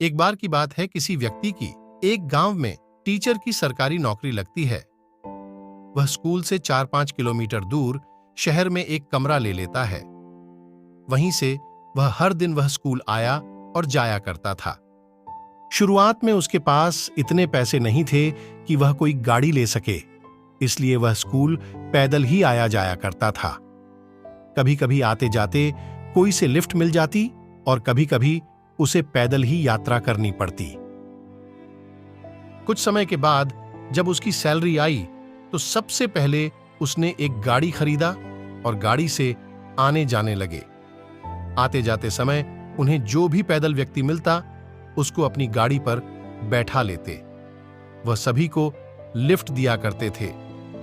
एक बार की बात है, किसी व्यक्ति की एक गांव में टीचर की सरकारी नौकरी लगती है। वह स्कूल से 4-5 किलोमीटर दूर शहर में एक कमरा ले लेता है। वहीं से वह हर दिन वह स्कूल आया और जाया करता था। शुरुआत में उसके पास इतने पैसे नहीं थे कि वह कोई गाड़ी ले सके, इसलिए वह स्कूल पैदल ही आया जाया करता था। कभी कभी आते जाते कोई से लिफ्ट मिल जाती और कभी कभी उसे पैदल ही यात्रा करनी पड़ती। कुछ समय के बाद जब उसकी सैलरी आई तो सबसे पहले उसने एक गाड़ी खरीदा और गाड़ी से आने जाने लगे। आते जाते समय उन्हें जो भी पैदल व्यक्ति मिलता उसको अपनी गाड़ी पर बैठा लेते। वह सभी को लिफ्ट दिया करते थे,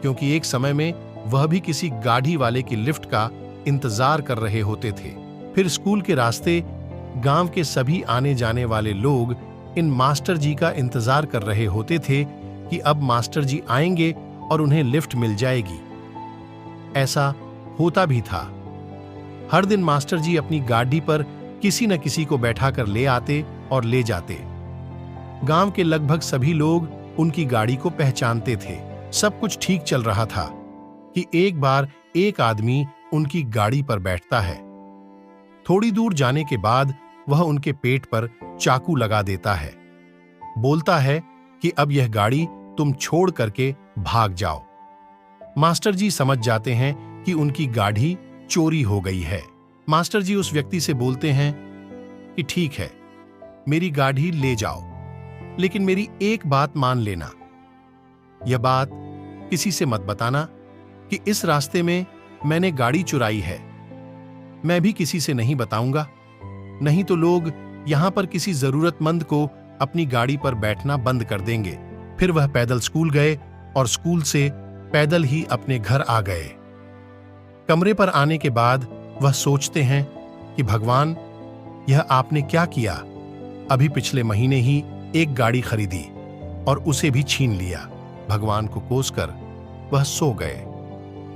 क्योंकि एक समय में वह भी किसी गाड़ी वाले की लिफ्ट का इंतजार कर रहे होते थे। फिर स्कूल के रास्ते गांव के सभी आने जाने वाले लोग इन मास्टर जी का इंतजार कर रहे होते थे कि अब मास्टर जी आएंगे और उन्हें लिफ्ट मिल जाएगी। ऐसा होता भी था। हर दिन मास्टर जी अपनी गाड़ी पर किसी न किसी को बैठाकर ले आते और ले जाते। गांव के लगभग सभी लोग उनकी गाड़ी को पहचानते थे। सब कुछ ठीक चल रहा था कि एक बार एक आदमी उनकी गाड़ी पर बैठता है। थोड़ी दूर जाने के बाद वह उनके पेट पर चाकू लगा देता है। बोलता है कि अब यह गाड़ी तुम छोड़ करके भाग जाओ। मास्टर जी समझ जाते हैं कि उनकी गाड़ी चोरी हो गई है। मास्टर जी उस व्यक्ति से बोलते हैं कि ठीक है, मेरी गाड़ी ले जाओ, लेकिन मेरी एक बात मान लेना। यह बात किसी से मत बताना कि इस रास्ते में मैंने गाड़ी चुराई है। मैं भी किसी से नहीं बताऊंगा, नहीं तो लोग यहां पर किसी जरूरतमंद को अपनी गाड़ी पर बैठना बंद कर देंगे। फिर वह पैदल स्कूल गए और स्कूल से पैदल ही अपने घर आ गए। कमरे पर आने के बाद वह सोचते हैं कि भगवान, यह आपने क्या किया? अभी पिछले महीने ही एक गाड़ी खरीदी और उसे भी छीन लिया। भगवान को कोसकर वह सो गए।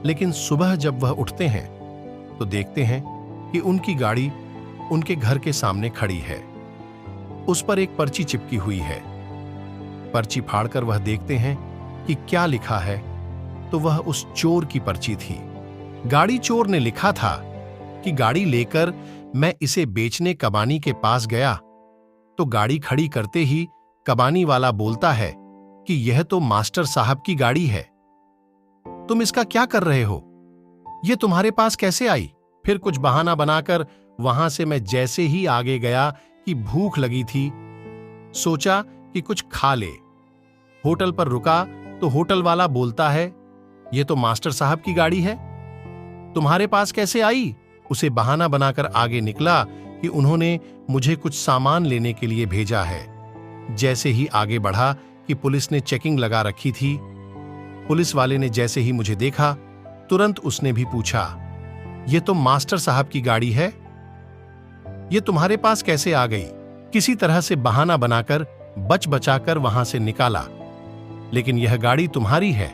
लेकिन सुबह जब वह उठते हैं तो देखते हैं कि उनकी गाड़ी उनके घर के सामने खड़ी है। उस पर एक पर्ची चिपकी हुई है। पर्ची फाड़कर वह देखते हैं कि क्या लिखा है, तो वह उस चोर की पर्ची थी। गाड़ी चोर ने लिखा था कि गाड़ी लेकर मैं इसे बेचने कबानी के पास गया तो गाड़ी खड़ी करते ही कबानी वाला बोलता है कि यह तो मास्टर साहब की गाड़ी है, तुम इसका क्या कर रहे हो? यह तुम्हारे पास कैसे आई? फिर कुछ बहाना बनाकर वहां से मैं जैसे ही आगे गया कि भूख लगी थी, सोचा कि कुछ खा ले। होटल पर रुका तो होटल वाला बोलता है, यह तो मास्टर साहब की गाड़ी है, तुम्हारे पास कैसे आई? उसे बहाना बनाकर आगे निकला कि उन्होंने मुझे कुछ सामान लेने के लिए भेजा है। जैसे ही आगे बढ़ा कि पुलिस ने चेकिंग लगा रखी थी। पुलिस वाले ने जैसे ही मुझे देखा, तुरंत उसने भी पूछा, यह तो मास्टर साहब की गाड़ी है, यह तुम्हारे पास कैसे आ गई? किसी तरह से बहाना बनाकर बच बचाकर वहां से निकाला, लेकिन यह गाड़ी तुम्हारी है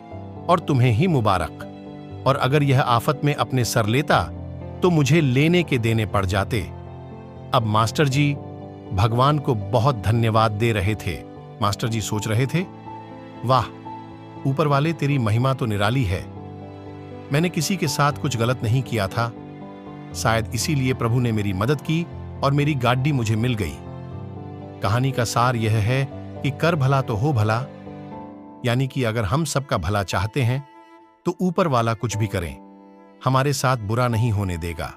और तुम्हें ही मुबारक। और अगर यह आफत में अपने सर लेता तो मुझे लेने के देने पड़ जाते। अब मास्टर जी भगवान को बहुत धन्यवाद दे रहे थे। मास्टर जी सोच रहे थे, वाह ऊपर वाले, तेरी महिमा तो निराली है। मैंने किसी के साथ कुछ गलत नहीं किया था, शायद इसीलिए प्रभु ने मेरी मदद की और मेरी गाड़ी मुझे मिल गई। कहानी का सार यह है कि कर भला तो हो भला, यानी कि अगर हम सबका भला चाहते हैं तो ऊपर वाला कुछ भी करें, हमारे साथ बुरा नहीं होने देगा।